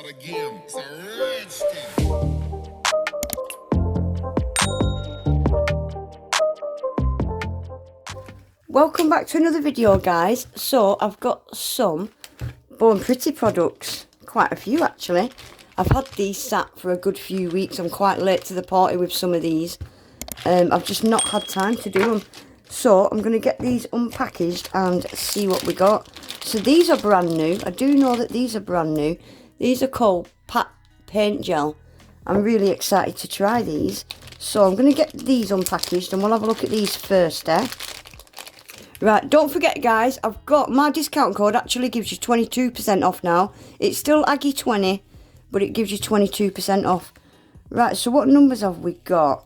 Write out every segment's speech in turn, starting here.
again. It's a rich thing. Welcome back to another video, guys. So I've got some Born Pretty products, quite a few actually. I've had these sat for a good few weeks. I'm quite late to the party with some of these. I've just not had time to do them. So I'm going to get these unpackaged and see what we got. So these are brand new. I do know that these are brand new. These are called Pat Paint Gel. I'm really excited to try these. So I'm going to get these unpackaged and we'll have a look at these first, Right, don't forget guys, I've got my discount code actually gives you 22% off now. It's still Aggie20, but it gives you 22% off. Right, so what numbers have we got?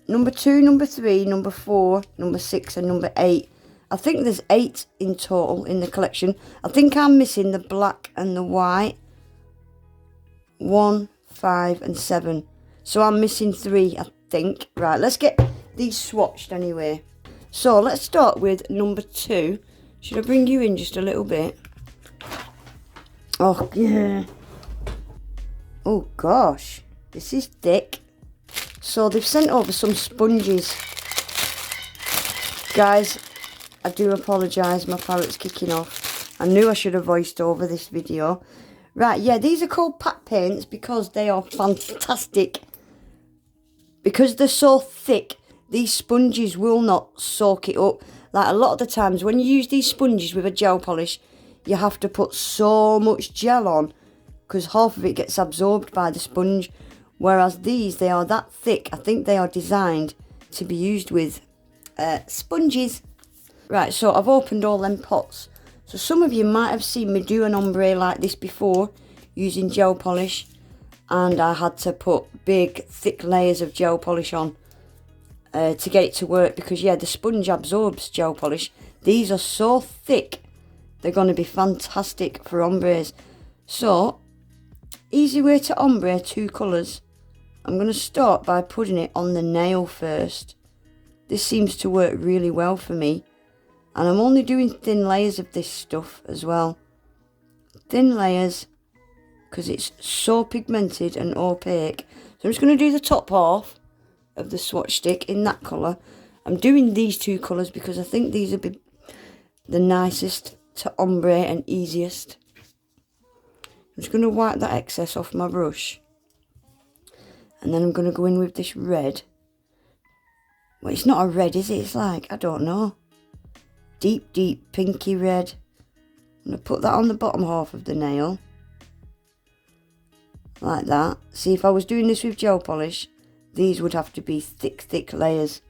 Number 2, number 3, number 4, number 6 and number 8. I think there's 8 in total in the collection. I think I'm missing the black and the white. 1, 5 and 7. So I'm missing 3, I think. Right, let's get these swatched anyway. So let's start with number 2. Should I bring you in just a little bit? Oh, yeah. Oh, gosh. This is thick. So they've sent over some sponges. Guys, I do apologise. My parrot's kicking off. I knew I should have voiced over this video. Right, yeah, these are called Pat Paints because they are fantastic. Because they're so thick, these sponges will not soak it up. Like a lot of the times when you use these sponges with a gel polish, you have to put so much gel on because half of it gets absorbed by the sponge. Whereas these, they are that thick. I think they are designed to be used with sponges. Right, so I've opened all them pots. So some of you might have seen me do an ombre like this before using gel polish. And I had to put big, thick layers of gel polish on. To get it to work because yeah, the sponge absorbs gel polish. These are so thick, they're going to be fantastic for ombres. So, easy way to ombre 2 colours. I'm going to start by putting it on the nail first. This seems to work really well for me. And I'm only doing thin layers of this stuff as well. Thin layers, because it's so pigmented and opaque. So I'm just going to do the top half of the swatch stick in that colour. I'm doing these 2 colours because I think these will be the nicest to ombre and easiest. I'm just going to wipe that excess off my brush. And then I'm going to go in with this red. Well, it's not a red, is it? It's like, I don't know. Deep, deep pinky red. I'm going to put that on the bottom half of the nail. Like that. See, if I was doing this with gel polish, these would have to be thick, thick layers.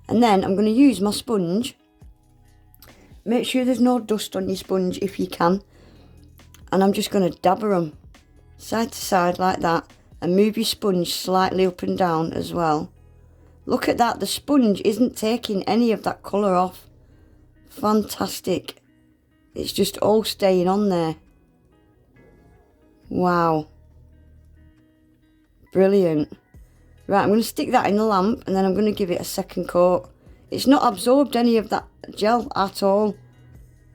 And then I'm going to use my sponge. Make sure there's no dust on your sponge if you can. And I'm just going to dabber them side to side like that. And move your sponge slightly up and down as well. Look at that. The sponge isn't taking any of that colour off. Fantastic. It's just all staying on there. Wow. Brilliant. Right, I'm going to stick that in the lamp and then I'm going to give it a second coat. It's not absorbed any of that gel at all.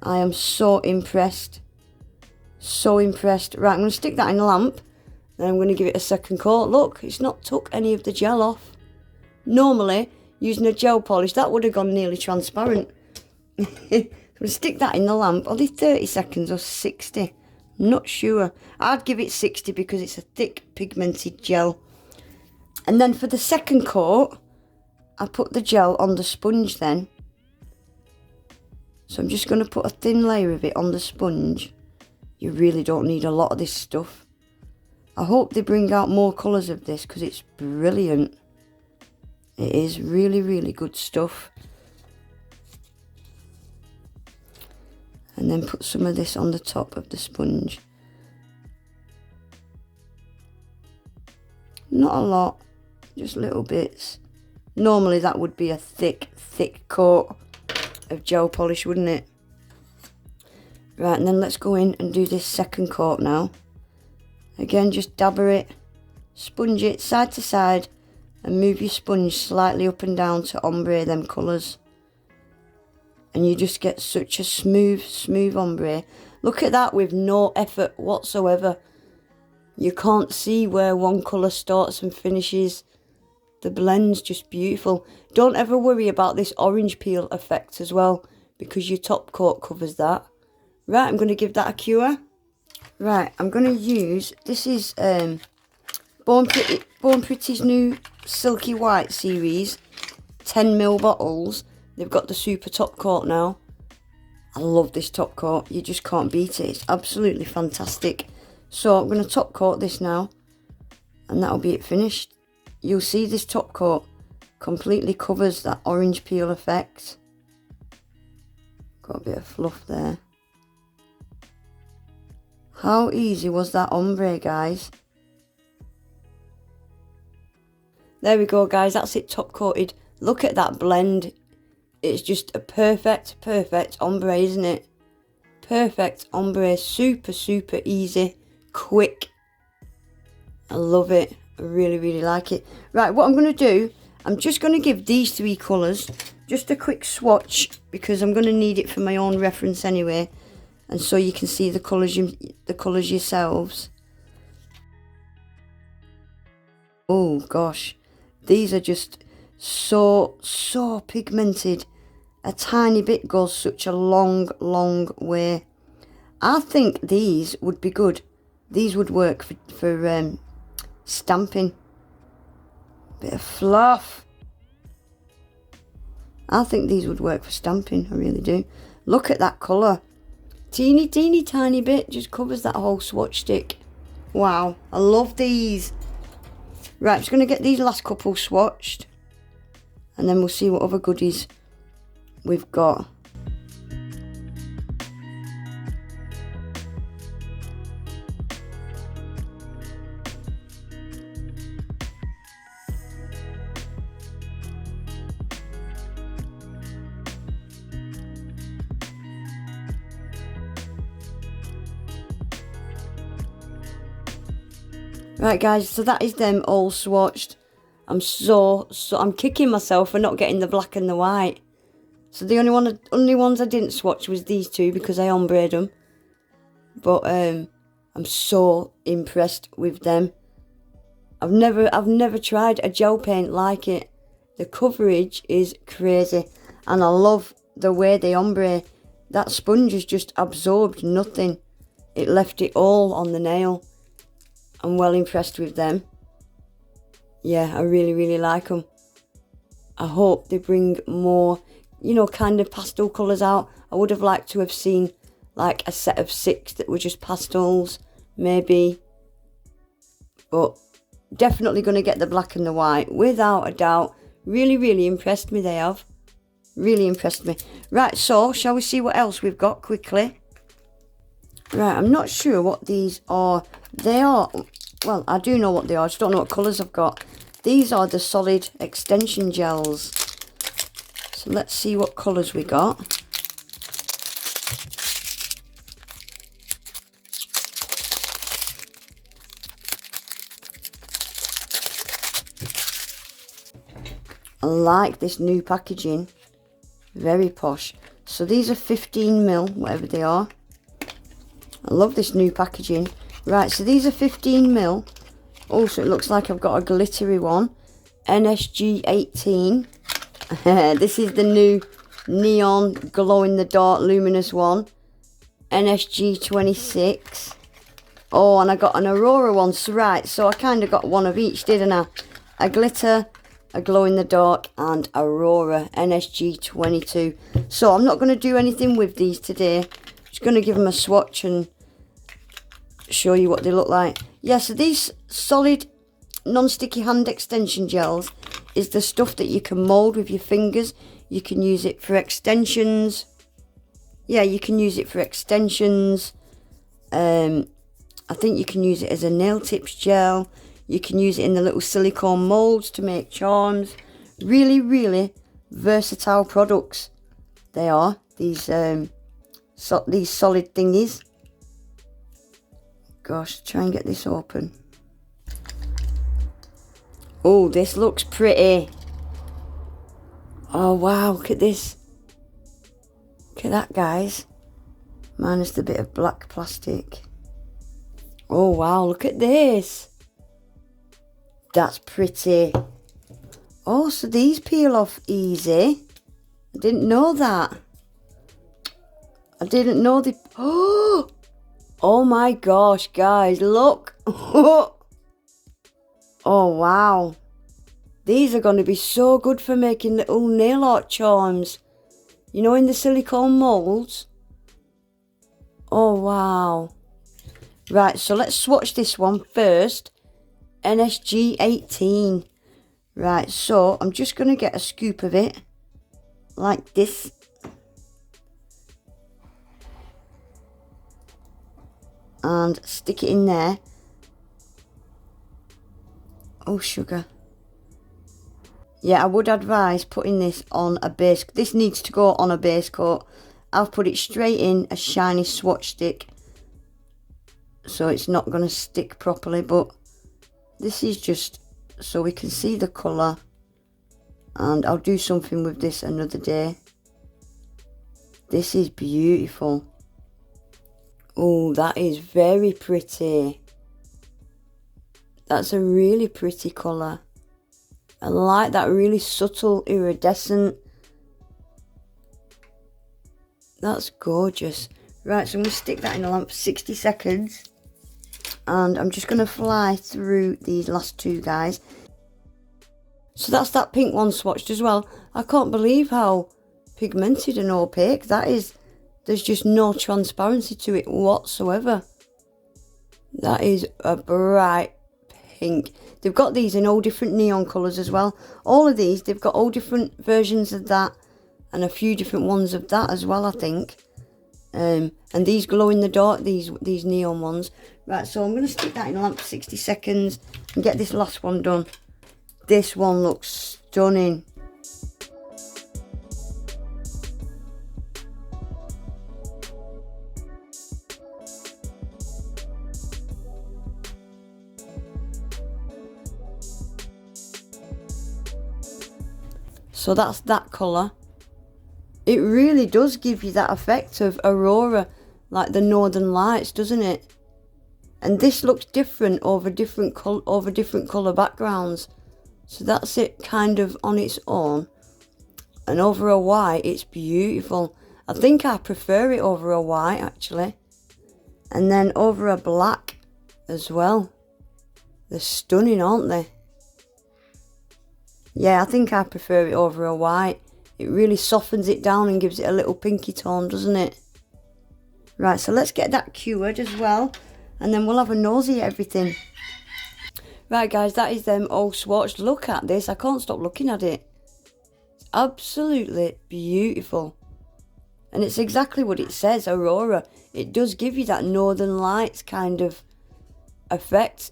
I am so impressed. So impressed. Right, I'm going to stick that in the lamp. Then I'm going to give it a second coat. Look, it's not took any of the gel off. Normally, using a gel polish, that would have gone nearly transparent. I'm going to stick that in the lamp. Only 30 seconds or 60. Not sure. I'd give it 60 because it's a thick pigmented gel. And then for the second coat, I put the gel on the sponge then. So I'm just going to put a thin layer of it on the sponge. You really don't need a lot of this stuff. I hope they bring out more colours of this because it's brilliant. It is really, really good stuff. And then put some of this on the top of the sponge. Not a lot. Just little bits. Normally that would be a thick, thick coat of gel polish, wouldn't it? Right, and then let's go in and do this second coat now. Again, just dabber it, sponge it side to side, and move your sponge slightly up and down to ombre them colours. And you just get such a smooth, smooth ombre. Look at that with no effort whatsoever. You can't see where one colour starts and finishes. The blend's just beautiful. Don't ever worry about this orange peel effect as well, because your top coat covers that. Right, I'm going to give that a cure. Right, I'm going to use, this is Born Pretty's new Silky White series, 10ml bottles. They've got the super top coat now. I love this top coat, you just can't beat it. It's absolutely fantastic. So I'm going to top coat this now, and that'll be it finished. You'll see this top coat completely covers that orange peel effect. Got a bit of fluff there. How easy was that ombre, guys? There we go, guys, that's it top coated. Look at that blend. It's just a perfect ombre, isn't it? Perfect ombre, super easy, quick. I love it. I really like it. Right, what I'm going to do, I'm just going to give these 3 colours just a quick swatch, because I'm going to need it for my own reference anyway, and so you can see the colours yourselves. Oh gosh, these are just so pigmented. A tiny bit goes such a long way. I think these would be good. These would work for stamping. Bit of fluff. I think these would work for stamping, I really do. Look at that colour. Teeny tiny bit, just covers that whole swatch stick. Wow, I love these. Right, I'm just going to get these last couple swatched, and then we'll see what other goodies we've got. Right guys, so that is them all swatched. I'm kicking myself for not getting the black and the white. So the only ones I didn't swatch was these 2, because I ombre'd them. But I'm so impressed with them. I've never tried a gel paint like it. The coverage is crazy, and I love the way they ombre. That sponge has just absorbed nothing. It left it all on the nail. I'm well impressed with them. Yeah, I really like them. I hope they bring more, you know, kind of pastel colours out. I would have liked to have seen like a set of 6 that were just pastels, maybe. But definitely going to get the black and the white, without a doubt. Really impressed me, they have. Really impressed me. Right, so shall we see what else we've got quickly? Right, I'm not sure what these are. They are, well, I do know what they are, I just don't know what colours I've got. These are the solid extension gels. So let's see what colours we got. I like this new packaging. Very posh. So these are 15ml, whatever they are. I love this new packaging. Right, so these are 15ml. Also, it looks like I've got a glittery one. NSG 18. This is the new neon glow-in-the-dark luminous one. NSG 26. Oh, and I got an Aurora one. So, right, so I kind of got one of each, didn't I? A glitter, a glow-in-the-dark, and Aurora NSG 22. So I'm not going to do anything with these today. Just going to give them a swatch and show you what they look like. Yeah, so these solid non-sticky hand extension gels is the stuff that you can mould with your fingers. You can use it for extensions. Yeah, you can use it for extensions. I think you can use it as a nail tips gel. You can use it in the little silicone moulds to make charms. Really versatile products they are, these solid thingies. Gosh, try and get this open. Oh, this looks pretty. Oh wow, look at this. Look at that, guys. Minus the bit of black plastic. Oh wow, look at this. That's pretty. Oh, so these peel off easy. I didn't know that. I didn't know the... Oh my gosh, guys, look. Oh wow. These are going to be so good for making little nail art charms. You know, in the silicone moulds. Oh wow. Right, so let's swatch this one first. NSG 18. Right, so I'm just going to get a scoop of it. Like this. And stick it in there. Oh, sugar. Yeah, I would advise putting this on a base. This needs to go on a base coat. I've put it straight in a shiny swatch stick. So it's not going to stick properly. But this is just so we can see the colour. And I'll do something with this another day. This is beautiful. Oh, that is very pretty. That's a really pretty colour. I like that really subtle iridescent. That's gorgeous. Right, so I'm going to stick that in the lamp for 60 seconds. And I'm just going to fly through these last two guys. So that's that pink one swatched as well. I can't believe how pigmented and opaque that is. There's just no transparency to it whatsoever. That is a bright pink. They've got these in all different neon colours as well. All of these, they've got all different versions of that. And a few different ones of that as well, I think. And these glow in the dark, these neon ones. Right, so I'm going to stick that in the lamp for 60 seconds. And get this last one done. This one looks stunning. So that's that colour. It really does give you that effect of aurora, like the northern lights, doesn't it? And this looks different over different colour backgrounds. So that's it kind of on its own. And over a white, it's beautiful. I think I prefer it over a white actually. And then over a black as well. They're stunning, aren't they? Yeah, I think I prefer it over a white. It really softens it down and gives it a little pinky tone, doesn't it? Right, so let's get that cured as well. And then we'll have a nosy at everything. Right, guys, that is them all swatched. Look at this. I can't stop looking at it. It's absolutely beautiful. And it's exactly what it says, aurora. It does give you that northern lights kind of effect.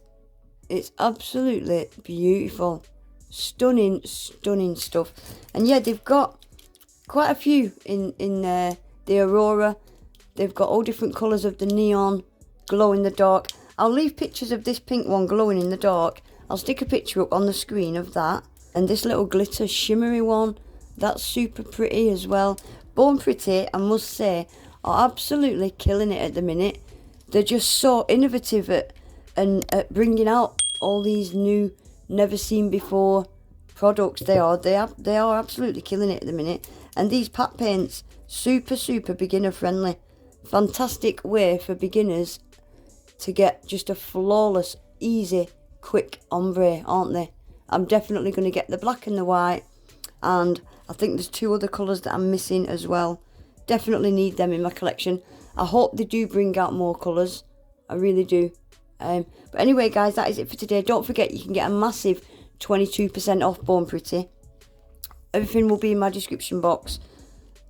It's absolutely beautiful. Stunning, stunning stuff. And yeah, they've got quite a few in the aurora. They've got all different colours of the neon, glow in the dark. I'll leave pictures of this pink one glowing in the dark. I'll stick a picture up on the screen of that. And this little glitter shimmery one, that's super pretty as well. Born Pretty, I must say, are absolutely killing it at the minute. They're just so innovative at bringing out all these new, never seen before products. They are absolutely killing it at the minute. And these pat paints, super beginner friendly. Fantastic way for beginners to get just a flawless, easy, quick ombre, aren't they? I'm definitely going to get the black and the white, and I think there's two other colours that I'm missing as well. Definitely need them in my collection. I hope they do bring out more colours. I really do. But anyway, guys, that is it for today. Don't forget, you can get a massive 22% off Born Pretty. Everything will be in my description box.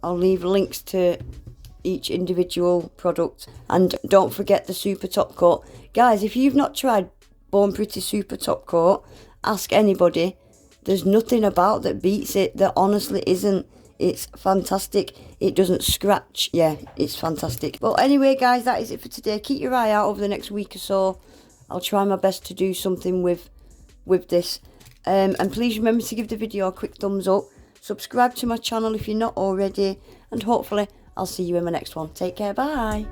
I'll leave links to each individual product. And don't forget the super top coat. Guys, if you've not tried Born Pretty super top coat, ask anybody. There's nothing about that beats it. There honestly isn't. It's fantastic. It doesn't scratch. Yeah, it's fantastic. But anyway, guys, that is it for today. Keep your eye out over the next week or so. I'll try my best to do something with this. And please remember to give the video a quick thumbs up. Subscribe to my channel if you're not already. And hopefully I'll see you in my next one. Take care. Bye.